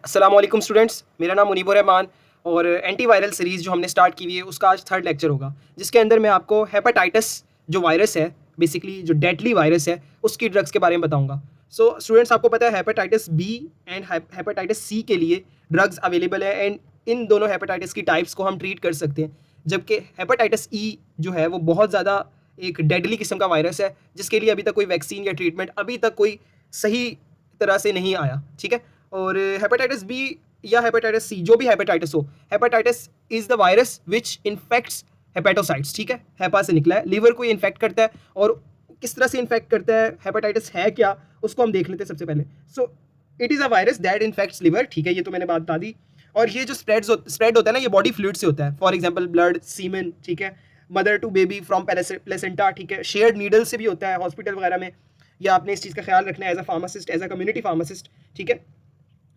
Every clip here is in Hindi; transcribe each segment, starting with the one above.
अस्सलाम वालेकुम स्टूडेंट्स, मेरा नाम मुनीबुर रहमान और एंटीवायरल सीरीज़ जो हमने स्टार्ट की हुई है उसका आज थर्ड लेक्चर होगा, जिसके अंदर मैं आपको हेपेटाइटिस जो वायरस है, बेसिकली जो डेडली वायरस है, उसकी ड्रग्स के बारे में बताऊंगा। सो स्टूडेंट्स, आपको पता है hepatitis B and hepatitis C के लिए ड्रग्स अवेलेबल है एंड इन दोनों हेपेटाइटिस की टाइप्स को हम ट्रीट कर सकते हैं। जबकि हेपेटाइटिस ई जो है वो बहुत ज़्यादा एक डेडली किस्म का वायरस है, जिसके लिए अभी तक कोई वैक्सीन या ट्रीटमेंट अभी तक कोई सही तरह से नहीं आया। ठीक है, और हेपेटाइटिस बी या हेपेटाइटिस सी, जो भी हेपेटाइटिस हो, hepatitis is the virus which infects hepatocytes. ठीक है, हेपा से निकला है, लिवर को इन्फेक्ट करता है। और किस तरह से इन्फेक्ट करता है, हेपेटाइटिस है क्या, उसको हम देख लेते हैं सबसे पहले। So it is a virus that infects liver. ठीक है, ये तो मैंने बात बता दी। और ये जो स्प्रेड होता है ना, ये बॉडी फ्लूइड से होता है। फॉर एग्जाम्पल ब्लड, सीमेन, ठीक है, mother to baby from placenta, ठीक है, शेयर्ड नीडल से भी होता है हॉस्पिटल वगैरह में। या आपने इस चीज़ का ख्याल रखना है as a pharmacist, as a community pharmacist. ठीक है,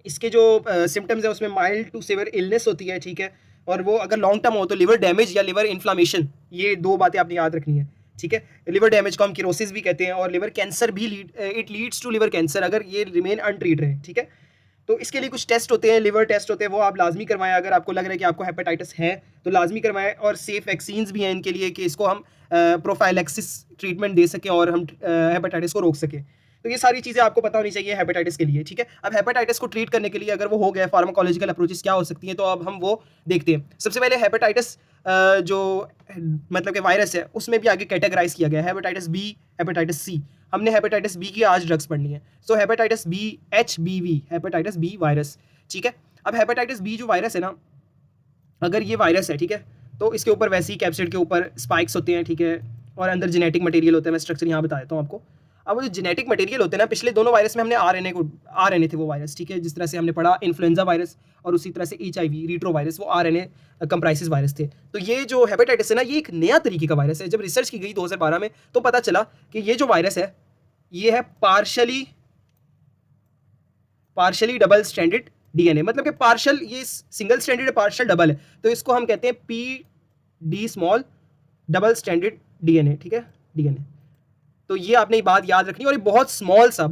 इसके जो सिम्टम्स है उसमें माइल्ड टू सिवियर इलनेस होती है। ठीक है, और वो अगर लॉन्ग टर्म हो तो लिवर डैमेज या लिवर इन्फ्लामेशन, ये दो बातें आपने याद रखनी है। ठीक है, लिवर डैमेज को हम किरोसिस भी कहते हैं, और लिवर कैंसर भी it leads to liver cancer अगर ये रिमेन अनट्रीट रहे। ठीक है, तो इसके लिए कुछ टेस्ट होते हैं, लिवर टेस्ट होते हैं, वो आप लाजमी करवाएं। अगर आपको लग रहा है कि आपको हेपेटाइटिस है तो लाजमी करवाएं। और सेफ वैक्सीन्स भी हैं इनके लिए कि इसको हम प्रोफाइलैक्सिस ट्रीटमेंट दे सकें और हम हेपेटाइटिस को रोक सकें। तो ये सारी चीज़ें आपको पता होनी चाहिए हेपेटाइटिस के लिए। ठीक है, अब हेपेटाइटिस को ट्रीट करने के लिए अगर वो हो गया, फार्माकोलॉजिकल अप्रोचेस क्या हो सकती हैं, तो अब हम वो देखते हैं। सबसे पहले हेपेटाइटिस जो मतलब कि वायरस है उसमें भी आगे कैटेगराइज किया गया है, हेपेटाइटिस बी, हेपेटाइटिस सी। हमने हेपेटाइटिस बी की आज ड्रग्स पढ़नी है। So hepatitis B, HBV, hepatitis B virus. ठीक है, अब हेपेटाइटिस बी जो वायरस है ना, अगर ये वायरस है, ठीक है, तो इसके ऊपर वैसे ही कैप्सिड के ऊपर स्पाइक्स होते हैं। ठीक है, और अंदर जेनेटिक मटेरियल होता है। मैं स्ट्रक्चर यहाँ बता देता हूँ आपको। अब वो जो जेनेटिक मटेरियल होते हैं ना, पिछले दोनों वायरस में हमने RNA थे वो वायरस। ठीक है, जिस तरह से हमने पढ़ा इन्फ्लुएंजा वायरस और उसी तरह से HIV रीट्रो वायरस, वो RNA कंप्राइसिस वायरस थे। तो ये जो हेपेटाइटिस है ना, ये एक नया तरीके का वायरस है। जब रिसर्च की गई 2012 में तो पता चला कि ये जो वायरस है ये है पार्शली डबल स्ट्रैंडेड DNA। मतलब कि पार्शल, ये सिंगल स्ट्रैंडेड है, पार्शल डबल है, तो इसको हम कहते हैं PD small double stranded DNA। ठीक है, DNA। तो ये आपने बात याद रखनी है, और ये बहुत स्मॉल सा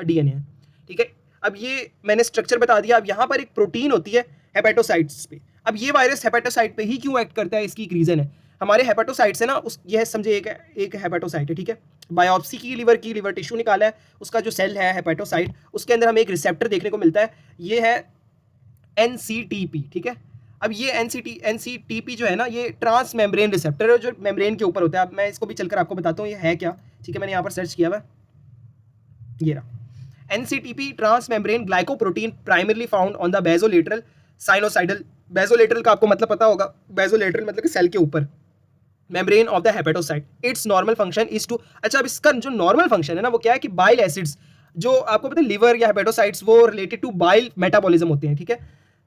DNA है। ठीक है, अब ये मैंने स्ट्रक्चर बता दिया। अब यहाँ पर एक प्रोटीन होती है हेपेटोसाइट्स पे। अब ये वायरस हेपेटोसाइट पे ही क्यों एक्ट करता है, इसकी एक रीज़न है। हमारे हेपेटोसाइट्स है ना, उस यह समझे एक हेपेटोसाइट है। ठीक है, बायोप्सी की लिवर टिश्यू निकाला है, उसका जो सेल है हेपेटोसाइट, उसके अंदर हमें एक रिसेप्टर देखने को मिलता है, ये है NCTP। ठीक है, अब ये NCTP जो है ना, ये ट्रांस मेम्ब्रेन रिसेप्टर है जो मेम्ब्रेन के ऊपर होता है। अब मैं इसको भी चलकर आपको बताता हूँ ये है क्या। ठीक है, मैंने यहाँ पर सर्च किया हुआ, ये रहा NCTP, transmembrane glycoprotein, primarily found on the basolateral sinusoidal. Basolateral का आपको मतलब पता होगा, बेजोलेटरल मतलब कि सेल के ऊपर, membrane of the hepatocyte. Its normal function is to, अच्छा, अब इसका जो नॉर्मल फंक्शन है ना, वो क्या है कि बाइल एसिड्स, जो आपको पता है लिवर या हेपेटोसाइट्स वो रिलेटेड टू बाइल मेटाबॉलिज्म होते हैं। ठीक है,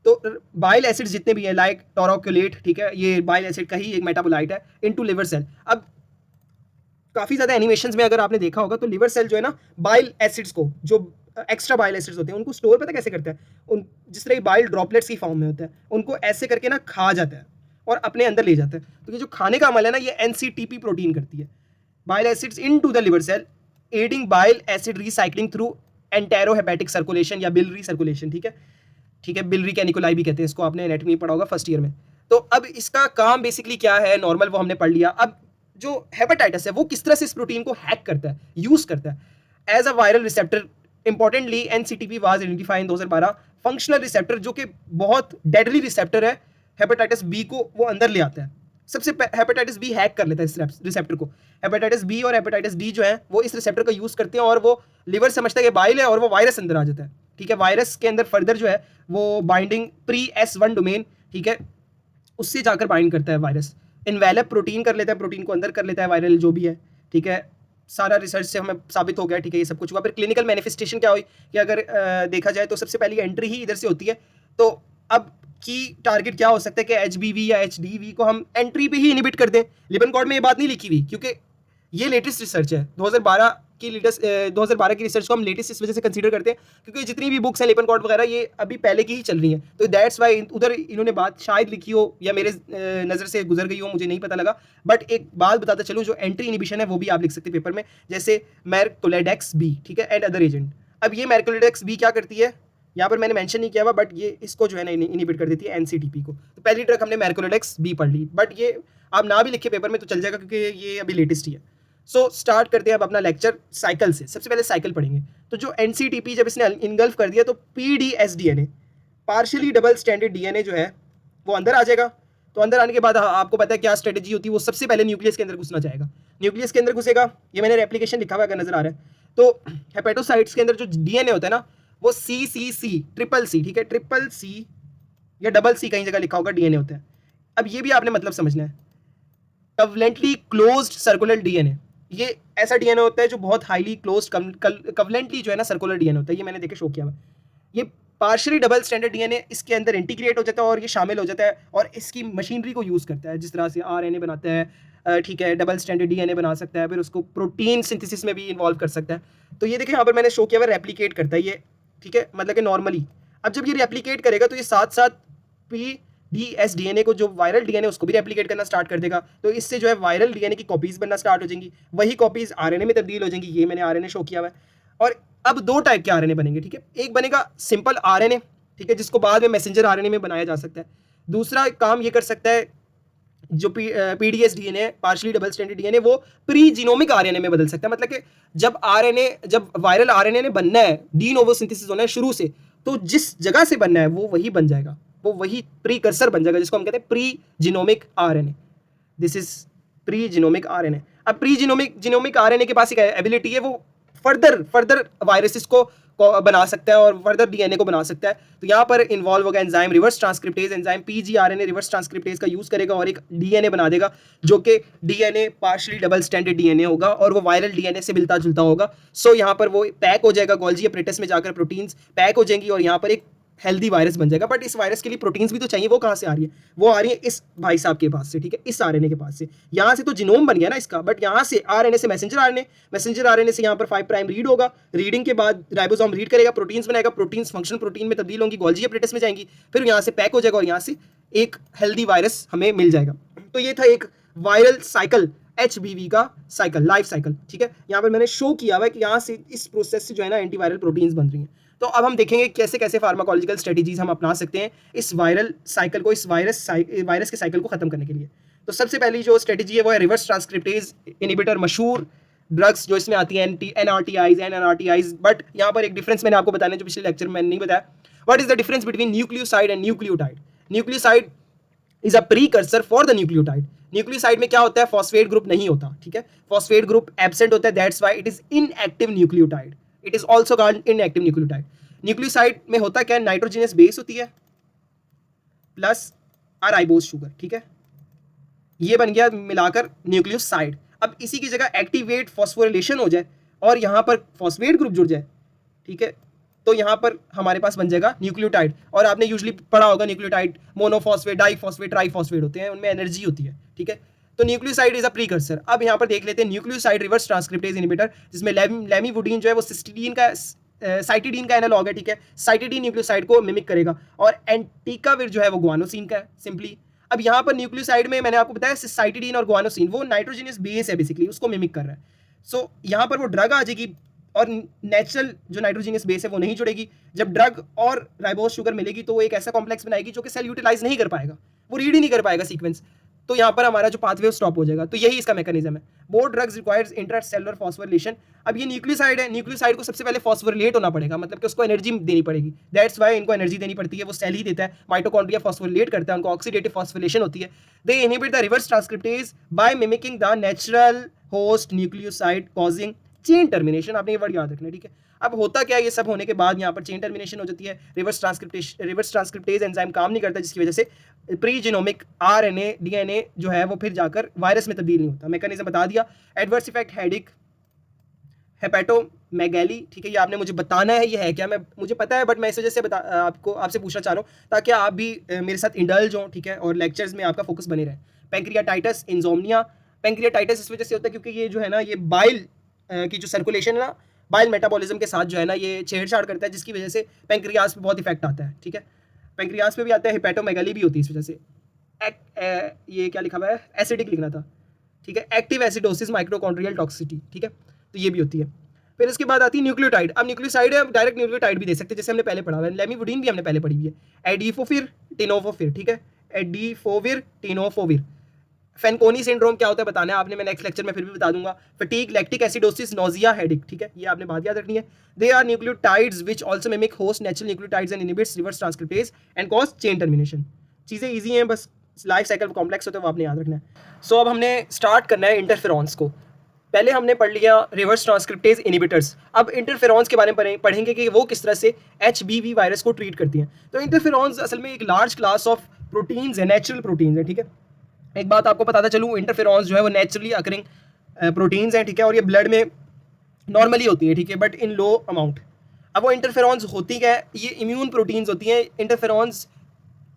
तो बाइल एसिड्स जितने भी हैं लाइक टोरोक्यूलेट, ठीक है, ये बाइल एसिड का ही एक मेटाबोलाइट है, इनटू लिवर सेल। अब काफ़ी ज़्यादा एनिमेशंस में अगर आपने देखा होगा तो लिवर सेल जो है ना, बाइल एसिड्स को, जो एक्स्ट्रा बाइल एसिड्स होते हैं, उनको स्टोर पता कैसे करता है, उन जिस तरह बाइल ड्रॉपलेट्स की फॉर्म में होता है, उनको ऐसे करके ना खा जाता है और अपने अंदर ले जाता है। तो ये जो खाने का अमल है ना, ये NCTP प्रोटीन करती है, bile acids into the liver cell, aiding bile acid recycling through enterohepatic circulation या बिलरी सर्कुलेशन। ठीक है, ठीक है, बिलरी कैनिकुलाई भी कहते हैं इसको, आपने एनाटॉमी पढ़ा होगा फर्स्ट ईयर में। तो अब इसका काम बेसिकली क्या है, नॉर्मल वो हमने पढ़ लिया। अब जो हेपेटाइटिस है वो किस तरह से इस प्रोटीन को हैक करता है, यूज करता है as a viral receptor. Importantly NCTP was identified in 2012 functional receptor, जो कि बहुत डेडली रिसेप्टर है। हेपेटाइटिस बी को वो अंदर ले आता है, सबसे हेपेटाइटिस बी हैक कर लेता है इस रिसेप्टर को। हेपेटाइटिस बी और हेपेटाइटिस डी जो है वो इस रिसेप्टर का यूज करते हैं, और वो लिवर समझता है कि बाइल है और वो वायरस अंदर आ जाता है। ठीक है, वायरस के अंदर फर्दर जो है वो बाइंडिंग प्री S1 डोमेन, ठीक है, उससे जाकर बाइंड करता है वायरस, इन्वेलप प्रोटीन कर लेता है, प्रोटीन को अंदर कर लेता है वायरल जो भी है। ठीक है, सारा रिसर्च से हमें साबित हो गया। ठीक है, ये सब कुछ हुआ। फिर क्लिनिकल मैनिफेस्टेशन क्या हुई कि अगर देखा जाए तो सबसे पहली एंट्री ही इधर से होती है। तो अब की टारगेट क्या हो सकता है कि HBV या HDV को हम एंट्री पे ही इनिबिट कर दें। लिबन में ये बात नहीं लिखी हुई, क्योंकि ये लेटेस्ट रिसर्च है 2012 की। 2012 की रिसर्च को हम लेटेस्ट इस वजह से कंसीडर करते हैं क्योंकि जितनी भी बुक्स हैं लिपन कॉर्ड वगैरह, ये अभी पहले की ही चल रही हैं। तो दैट्स वाई उधर इन्होंने बात शायद लिखी हो या मेरे नज़र से गुजर गई हो, मुझे नहीं पता लगा। बट एक बात बताता चलूँ, जो एंट्री इनिबिशन है वो भी आप लिख सकते हैं पेपर में, जैसे मैरकोलेडेक्स बी, ठीक है, एंड अदर एजेंट। अब ये मैरकोलेडेक्स बी क्या करती है, यहाँ पर मैंने मेंशन नहीं किया हुआ, बट ये इसको जो है ना इनिबिट कर देती है एनसीटीपी को। तो पहली ड्रग हमने मैर्कोलिडेक्स बी पढ़ ली, बट ये आप ना भी लिखे पेपर में तो चल जाएगा क्योंकि ये अभी लेटेस्ट ही है। सो स्टार्ट करते हैं अब अपना लेक्चर साइकिल से। सबसे पहले साइकिल पढ़ेंगे। तो जो एनसीटीपी जब इसने इनगल्फ कर दिया तो पीडीएसडीएनए पार्शियली डबल स्ट्रैंडेड डीएनए जो है वो अंदर आ जाएगा। तो अंदर आने के बाद आपको पता है क्या स्ट्रेटेजी होती है, वो सबसे पहले न्यूक्लियस के अंदर घुसना चाहेगा। न्यूक्लियस के अंदर घुसेगा, ये मैंने रेप्लिकेशन लिखा हुआ अगर नजर आ रहा है। तो हेपेटोसाइट्स के अंदर जो डीएनए होता है ना वो सी ट्रिपल सी, ठीक है, ट्रिपल सी या डबल सी कहीं जगह लिखा होगा डीएनए होता है। अब ये भी आपने मतलब समझना है, कवलेंटली क्लोज्ड सर्कुलर डीएनए, ये ऐसा डीएनए होता है जो बहुत हाईली क्लोज्ड कवलेंटली जो है ना सर्कुलर डीएनए होता है। ये मैंने देखे शो किया हुआ। ये पार्शियली डबल स्टैंडर्ड डीएनए इसके अंदर इंटीग्रेट हो जाता है और ये शामिल हो जाता है और इसकी मशीनरी को यूज़ करता है, जिस तरह से आरएनए बनाता है, ठीक है, डबल स्टैंडर्ड डीएनए बना सकता है, फिर उसको प्रोटीन सिंथेसिस में भी इन्वॉल्व कर सकता है। तो ये देखिए यहाँ पर मैंने शो किया हुआ रेप्लिकेट करता है ये, ठीक है, मतलब कि नॉर्मली। अब जब ये रेप्लिकेट करेगा तो ये साथ साथ पीडीएसडीएनए को जो वायरल डीएनए उसको भी रेप्लिकेट करना स्टार्ट कर देगा। तो इससे जो है वायरल डीएनए की कॉपीज बनना स्टार्ट हो जाएंगी, वही कॉपीज आरएनए में तब्दील हो जाएंगी। ये मैंने आरएनए शो किया हुआ है। और अब दो टाइप के आरएनए बनेंगे, ठीक है, एक बनेगा सिंपल आरएनए, ठीक है, जिसको बाद में मैसेंजर आरएनए में बनाया जा सकता है। दूसरा काम ये कर सकता है जो PDS DNA partially double stranded DNA वो प्री जीनोमिक आरएनए में बदल सकता है। मतलब कि जब वायरल आरएनए ने बनना है, डी नोवो सिंथेसिस होना है शुरू से, तो जिस जगह से बनना है वो वही बन जाएगा, वो वही प्रीकर्सर बन जाएगा, जिसको हम कहते हैं pre genomic RNA. This is pre genomic RNA. अब प्री जीनोमिक आरएनए के पास एक एबिलिटी है, वो फर्दर वायरसेस को बना सकता है और फर्दर डीएनए को बना सकता है। तो यहाँ पर इन्वॉल्व होगा enzyme reverse transcriptase, enzyme pgRNA reverse transcriptase का यूज करेगा और एक डीएनए बना देगा जो कि DNA partially double stranded DNA होगा और वो वायरल डीएनए से मिलता जुलता होगा। सो यहाँ पर वो पैक हो जाएगा, गोल्जी अपरेटस में जाकर प्रोटीन्स पैक हो जाएंगी और यहाँ पर एक हेल्दी वायरस बन जाएगा। बट इस वायरस के लिए प्रोटीन्स भी तो चाहिए, वो कहाँ से आ रही है? वो आ रही है इस भाई साहब के पास से, ठीक है, इस आरएनए के पास से। यहाँ से तो जीनोम बन गया ना इसका, बट यहाँ से आरएनए से मैसेंजर आरएनए से यहाँ पर 5 प्राइम रीड होगा, रीडिंग के बाद राइबोसोम रीड करेगा, प्रोटीन्स बनाएगा, प्रोटीन्स फंक्शनल प्रोटीन में तब्दील होंगी, गोल्जी अपरेटस में जाएंगी, फिर यहाँ से पैक हो जाएगा और यहाँ से एक हेल्दी वायरस हमें मिल जाएगा। तो ये था एक वायरल साइकिल, HBV का साइकिल, लाइफ साइकिल, ठीक है। यहाँ पर मैंने शो किया हुआ है कि यहाँ से इस प्रोसेस से जो है ना एंटीवायरल प्रोटीन्स बन रही हैं। तो अब हम देखेंगे कैसे कैसे फार्माकोलॉजिकल स्ट्रेटजीज हम अपना सकते हैं इस वायरल साइकिल को, इस वायरस के साइकिल को खत्म करने के लिए। तो सबसे पहली जो स्ट्रेटजी है वो है रिवर्स ट्रांसक्रिप्टेज इनिबिटर, मशहूर ड्रग्स जो इसमें आती है एनआरटीआईज। बट यहाँ पर एक डिफरेंस मैंने आपको बताया जो पिछले लेक्चर में मैंने नहीं बताया। What is the difference between nucleoside and nucleotide? Nucleoside is a precursor for the nucleotide. Nucleoside में क्या होता है? फॉस्फेट ग्रुप नहीं होता, ठीक है, फॉस्फेट ग्रुप एब्सेंट होता है, that's why it is inactive nucleotide. It is also called inactive nucleotide. Nucleoside में होता क्या है? नाइट्रोजनस बेस होती है प्लस राइबोज शुगर, ठीक है, ये बन गया मिलाकर न्यूक्लियोसाइड। अब इसी की जगह एक्टिवेट फॉस्फोरिलेशन हो जाए और यहाँ पर फॉस्फेट ग्रुप जुड़ जाए, ठीक है, तो यहाँ पर हमारे पास बन जाएगा न्यूक्लियोटाइड। और आपने यूजुअली पढ़ा होगा न्यूक्लियोटाइड मोनोफॉस्फेट, डाइफॉस्फेट, ट्राइफॉस्फेट होते हैं, उनमें एनर्जी होती है, ठीक है। तो न्यूक्लियोसाइड इज अ प्रीकर्सर। अब यहाँ पर देख लेते हैं न्यूक्लियोसाइड रिवर्स ट्रांसक्रिप्टेज इनिबिटर, जिसमें लेमिवुडीन जो है वो सिस्टीडीन का साइटिडीन का एनालॉग है, ठीक है। साइटिडीन न्यूक्लियोसाइड को मिमिक करेगा और एंटिकाविर जो है वो ग्वानोसिन का है सिंपली। अब यहाँ पर न्यूक्लियोसाइड में मैंने आपको बताया साइटिडीन और ग्वानोसिन वो नाइट्रोजनस बेस है बेसिकली, उसको मिमिक कर रहा है। सो यहाँ पर वो ड्रग आ जाएगी और नेचुरल जो नाइट्रोजनस बेस है वो नहीं जुड़ेगी। जब ड्रग और राइबोज शुगर मिलेगी तो वो एक ऐसा कॉम्प्लेक्स बनाएगी जो कि सेल यूटिलाइज नहीं कर पाएगा, वो रीड ही नहीं कर पाएगा सीक्वेंस। तो यहाँ पर हमारा जो पाथवे स्टॉप हो जाएगा। तो यही इसका मैकेनिज्म है। Both drugs requires intracellular phosphorylation. अब ये न्यूक्लियोसाइड है, न्यूक्लियोसाइड को सबसे पहले फॉस्फोरिलेट होना पड़ेगा, मतलब कि उसको एनर्जी देनी पड़ेगी। दैट्स व्हाई इनको एनर्जी देनी पड़ती है, वो सेल ही देता है, माइटोकॉन्ड्रिया फॉस्फोरिलेट करता है, उनको ऑक्सीडेटिव फॉस्फोरिलेशन होती है। They inhibit the reverse transcriptase by mimicking the natural host nucleoside causing chain termination. आपने ये वर्ड याद रखना है, ठीक है। अब होता क्या है, ये सब होने के बाद यहाँ पर चेन टर्मिनेशन हो जाती है, रिवर्स ट्रांसक्रिप्टेज एंजाइम काम नहीं करता, जिसकी वजह से प्री जीनोमिक आरएनए डीएनए जो है वो फिर जाकर वायरस में तब्दील नहीं होता। मैकेनिज्म बता दिया। एडवर्स इफेक्ट हेडिक, हेपेटोमेगैली, ठीक है, ये आपने मुझे बताना है ये है क्या, मुझे पता है, बट मैं इस वजह से आपसे पूछना चाह रहा हूँ ताकि आप भी मेरे साथ इंडल्ज हों, ठीक है, और लेक्चर्स में आपका फोकस बने रहे। Pancreatitis, insomnia. पैंक्रियाटाइटिस इस वजह से होता है क्योंकि ये जो है ना ये बाइल की जो सर्कुलेशन है ना, बाइल मेटाबॉलिज्म के साथ जो है ना ये छेड़छाड़ करता है, जिसकी वजह से पैंक्रियाज पे बहुत इफेक्ट आता है, ठीक है। पैंक्रियाज पे भी आता है, हेपेटोमेगैली भी होती है इस वजह से। ये क्या लिखा हुआ है? एसिडिक लिखना था, ठीक है। एक्टिव एसिडोसिस, माइक्रोकॉन्ड्रियल टॉक्सिसिटी, ठीक है, तो ये भी होती है। फिर उसके बाद आती है न्यूक्लियोटाइड। अब न्यूक्लियोसाइड है, डायरेक्ट न्यूक्लियोटाइड भी दे सकते हैं, जैसे हमने पहले पढ़ा हुआ है, लेमिवुडीन भी हमने पहले पढ़ी हुई है, एडिफोविर, टेनोफोविर, ठीक है, एडिफोविर, टेनोफोविर। फैनकोनी सिंड्रोम क्या होता है बताना है आपने, मैं नेक्स्ट लेक्चर में फिर भी बता दूंगा। Fatigue, lactic acidosis, nausea, headache, ठीक है, ये आपने बात याद रखनी है। They are nucleotides which also mimic host natural nucleotides and inhibits reverse transcriptase and cause chain termination. चीज़ें ईजी हैं, बस लाइफ साइकिल कॉम्प्लेक्स होता है वो आपने याद रखना है। सो अब हमने स्टार्ट करना है इंटरफेरॉन्स को। पहले हमने पढ़ लिया रिवर्स ट्रांसक्रिप्टेज इनहिबिटर्स, अब इंटरफेरॉन्स के बारे में पढ़ेंगे कि वो किस तरह से HBV वायरस को ट्रीट करती हैं। तो इंटरफेरॉन्स असल में एक लार्ज क्लास ऑफ प्रोटीन्स है, नेचुरल प्रोटीन्स है, ठीक है। एक बात आपको बताता चलूँ, इंटरफेरॉन्स जो है वो नेचुरली अकरिंग प्रोटीन्स हैं, ठीक है, और ये ब्लड में नॉर्मली होती है, ठीक है, बट इन लो अमाउंट। अब वो इंटरफेरॉन्स होती क्या है, ये इम्यून प्रोटीन्स होती हैं। इंटरफेरॉन्स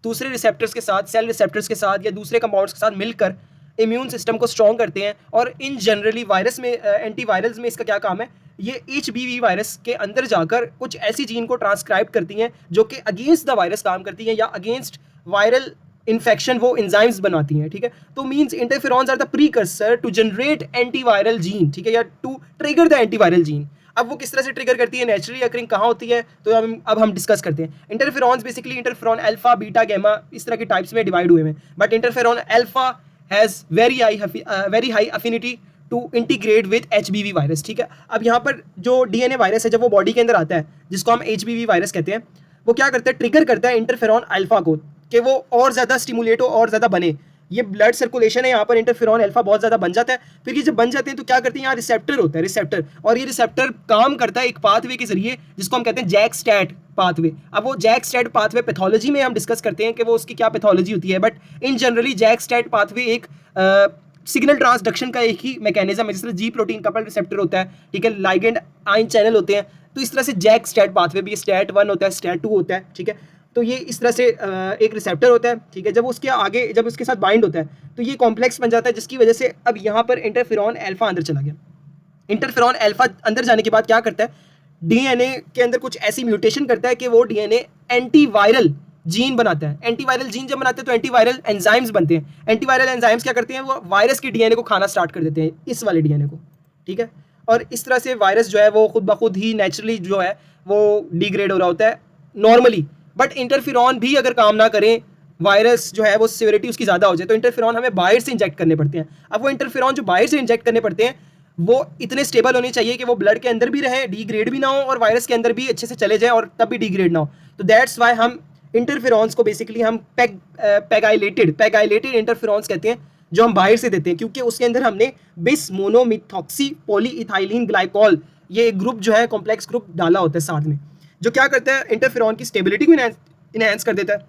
दूसरे रिसेप्टर्स के साथ, सेल रिसेप्टर्स के साथ या दूसरे कंपाउंड्स के साथ मिलकर इम्यून सिस्टम को स्ट्रॉन्ग करते हैं। और इन जनरली वायरस में, एंटीवायरल्स में इसका क्या काम है, ये HBV वायरस के अंदर जाकर कुछ ऐसी जीन को ट्रांसक्राइब करती हैं जो कि अगेंस्ट द वायरस काम करती हैं या अगेंस्ट वायरल इन्फेक्शन वो एंजाइम्स बनाती हैं, ठीक है। तो means interferons are the precursor to generate antiviral gene, ठीक है, या to trigger the antiviral gene. अब वो किस तरह से ट्रिगर करती है, नेचुरली अकरिंग कहाँ होती है, तो अब हम डिस्कस करते हैं। Interferons basically interferon alpha, beta, gamma इस तरह के टाइप्स में डिवाइड हुए हैं, but interferon alpha has very high affinity to integrate with HBV virus, ठीक है। अब यहाँ पर जो DNA वायरस है जब वो बॉडी के अंदर आता है, जिसको हम HBV वायरस कहते हैं, वो क्या करता है, ट्रिगर करता है इंटरफेरॉन अल्फा को कि वो और ज़्यादा स्टिमुलेट हो और ज़्यादा बने। ये ब्लड सर्कुलेशन है, यहाँ पर इंटरफेरॉन अल्फा बहुत ज़्यादा बन जाता है। फिर ये जब बन जाते हैं तो क्या करते हैं, यहाँ रिसेप्टर होता है, रिसेप्टर, और ये रिसेप्टर काम करता है एक पाथवे के जरिए जिसको हम कहते हैं जैक स्टैट पाथवे। अब वो जैक स्टैट पाथवे पैथोलॉजी में हम डिस्कस करते हैं कि वो उसकी क्या पैथोलॉजी होती है, but in generally JAK STAT pathway एक सिग्नल ट्रांसडक्शन का एक ही मैकेनिज्म है। जिस तरह जी प्रोटीन कपल रिसेप्टर होता है, ठीक है, लाइगेंड आयन चैनल होते हैं, तो इस तरह से जैक स्टैट पाथवे भी, स्टैट 1 होता है, स्टैट 2 होता है, ठीक है। तो ये इस तरह से एक रिसेप्टर होता है, ठीक है। जब उसके आगे, जब उसके साथ बाइंड होता है तो ये कॉम्प्लेक्स बन जाता है, जिसकी वजह से अब यहाँ पर इंटरफेरॉन अल्फा अंदर चला गया। इंटरफेरॉन अल्फा अंदर जाने के बाद क्या करता है, DNA के अंदर कुछ ऐसी म्यूटेशन करता है कि वो DNA एंटीवायरल जीन बनाता है। एंटीवायरल जीन जब बनाते हैं तो एंटीवायरल एंजाइम्स बनते हैं। एंटीवायरल एंजाइम्स क्या करते हैं, वो वायरस के DNA को खाना स्टार्ट कर देते हैं, इस वाले DNA को, ठीक है। और इस तरह से वायरस जो है वो खुद ब खुद ही नेचुरली जो है वो डिग्रेड हो रहा होता है नॉर्मली। बट इंटरफेरॉन भी अगर काम ना करें, वायरस जो है वो सिवियरिटी उसकी ज़्यादा हो जाए, तो इंटरफेरॉन हमें बाहर से इंजेक्ट करने पड़ते हैं। अब वो इंटरफेरॉन जो बाहर से इंजेक्ट करने पड़ते हैं वो इतने स्टेबल होने चाहिए कि वो ब्लड के अंदर भी रहे, डिग्रेड भी ना हो, और वायरस के अंदर भी अच्छे से चले जाए और तब भी डिग्रेड ना हो। तो दैट्स वाई हम इंटरफेरॉन्स को बेसिकली हम पैगाइलेटेड इंटरफेरॉन्स कहते हैं, जो हम बाहर से देते हैं, क्योंकि उसके अंदर हमने बिस मोनोमिथॉक्सी पॉलीइथाइलिन ग्लाइकॉल, ये एक ग्रुप जो है कॉम्प्लेक्स ग्रुप डाला होता है साथ में, जो क्या करता है, इंटरफेरॉन की स्टेबिलिटी को इनहेंस कर देता है,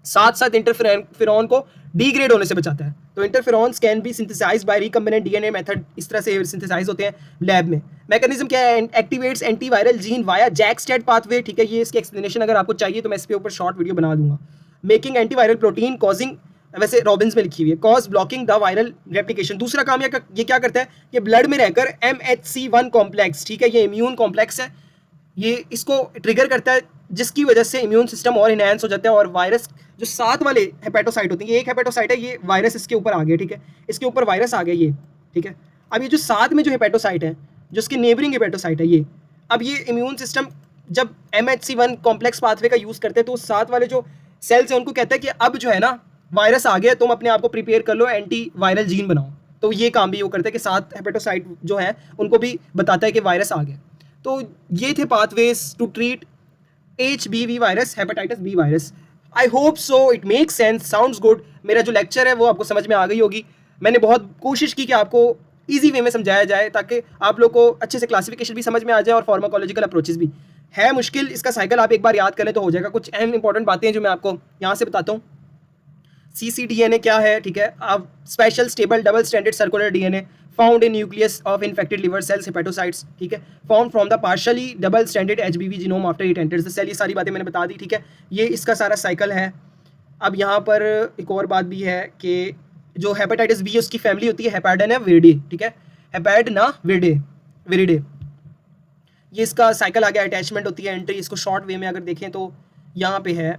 साथ साथ इंटरफेरॉन को डिग्रेड होने से बचाता है। तो interferons can be synthesized by recombinant DNA method, इस तरह से सिंथेसाइज होते हैं लैब में। मैकेनिज्म क्या है, activates antiviral gene via JAK STAT pathway, ठीक है। ये इसकी एक्सप्लेनेशन अगर आपको चाहिए तो मैं इस पे ऊपर शॉर्ट वीडियो बना दूंगा। मेकिंग एंटीवायरल प्रोटीन कॉजिंग, वैसे रॉबिन्स में लिखी हुई है, cause blocking the viral replication. दूसरा काम ये क्या करता है, ये ब्लड में रहकर MHC1 कॉम्प्लेक्स, ठीक है, ये इम्यून कॉम्प्लेक्स है, ये इसको ट्रिगर करता है, जिसकी वजह से इम्यून सिस्टम और इनहेंस हो जाता है। और वायरस जो साथ वाले हेपेटोसाइट होते हैं, ये एक हेपेटोसाइट है, ये वायरस इसके ऊपर आ गया, ठीक है, इसके ऊपर वायरस आ गया ये, ठीक है। अब ये जो साथ में जो हेपेटोसाइट है, जो इसके नेबरिंग हेपेटोसाइट है, ये अब ये इम्यून सिस्टम जब MHC1 कॉम्प्लेक्स पाथवे का यूज़ करते हैं तो साथ वाले जो सेल्स हैं उनको कहता है कि अब जो है ना वायरस आ गया, तुम अपने आप को प्रिपेयर कर लो, एंटी वायरल जीन बनाओ। तो ये काम भी वो करता है कि साथ हेपेटोसाइट जो है उनको भी बताता है कि वायरस आ गया। तो ये थे pathways to treat HBV virus, hepatitis B virus. I hope so, it makes sense, sounds good. मेरा जो लेक्चर है वो आपको समझ में आ गई होगी। मैंने बहुत कोशिश की कि आपको ईजी वे में समझाया जाए ताकि आप लोग को अच्छे से क्लासिफिकेशन भी समझ में आ जाए और फार्माकोलॉजिकल अप्रोचेस भी। है मुश्किल, इसका साइकिल आप एक बार याद करें तो हो जाएगा। कुछ अहम इंपॉर्टेंट बातें हैं जो मैं आपको यहाँ से बताता हूँ। CCDNA क्या है, ठीक है, अब special stable double standard circular DNA found in nucleus of infected liver cells hepatocytes, ठीक है, found from the partially double standard HBV genome after it enters the cell. ये सारी बातें मैंने बता दी, ठीक है, ये इसका सारा साइकिल है। अब यहाँ पर एक और बात भी है कि जो हेपेटाइटिस बी है उसकी फैमिली होती है हेपेडना विरिडे, ठीक है, हेपेडना विरिडे। ये इसका साइकिल आ गया, अटैचमेंट होती है, एंट्री। इसको शॉर्ट वे में अगर देखें तो यहाँ पे है,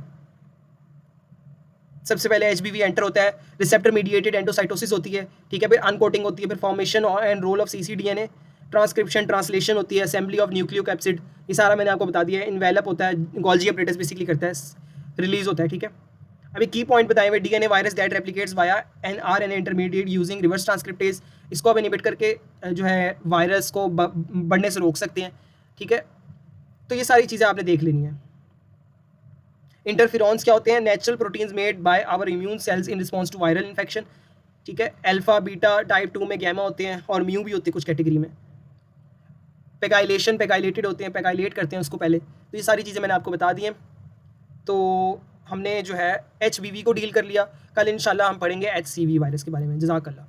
सबसे पहले HBV एंटर होता है, रिसेप्टर मीडिएटेड एंडोसाइटोसिस होती है, ठीक है, फिर अनकोटिंग होती है, फिर formation and role of CCDNA, transcription translation होती है, असेंबली ऑफ न्यूक्लियोकैप्सिड, ये सारा मैंने आपको बता दिया है। इन्वेलप होता है, गोल्जी अपरेटस बेसिकली करता है, रिलीज होता है, ठीक है। अभी की पॉइंट बताए हुए, DNA virus that replicates via an RNA intermediate using reverse transcriptase, इसको आप इनिबिट करके जो है वायरस को बढ़ने से रोक सकते हैं, ठीक है। तो ये सारी चीज़ें आपने देख लेनी है। इंटरफिरॉन्स क्या होते हैं? Natural proteins made by our immune cells in response to viral infection, ठीक है। अल्फा बीटा टाइप 2 में गैमा होते हैं और म्यू भी होते हैं कुछ कैटेगरी में। पेगाइलेशन पेगाइलेटेड होते हैं, पेगाइलेट करते हैं उसको पहले। तो ये सारी चीज़ें मैंने आपको बता दी हैं। तो हमने जो है HBV को डील कर लिया। कल इंशाल्लाह हम पढ़ेंगे HCV वायरस के बारे में। जज़ाकल्लाह।